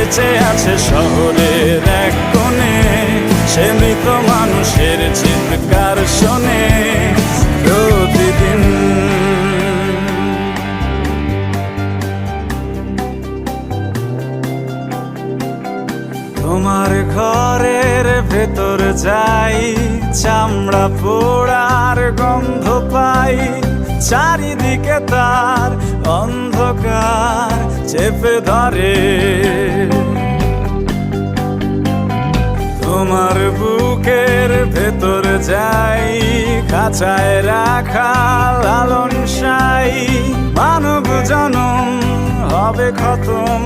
বেঁচে আছে শহরের এক কোণে, সে মৃত মানুষের চিৎকার শোনে প্রতিদিন। তোমার ঘরের ভেতর যাই, চামড়া পোড়ার গন্ধ পাই, চারিদিকে তার অন্ধকার চেপে ধরে। তোমার বুকের ভেতর যাই, খাঁচায় রাখা লালন সাই, মানব জনম হবে খতম।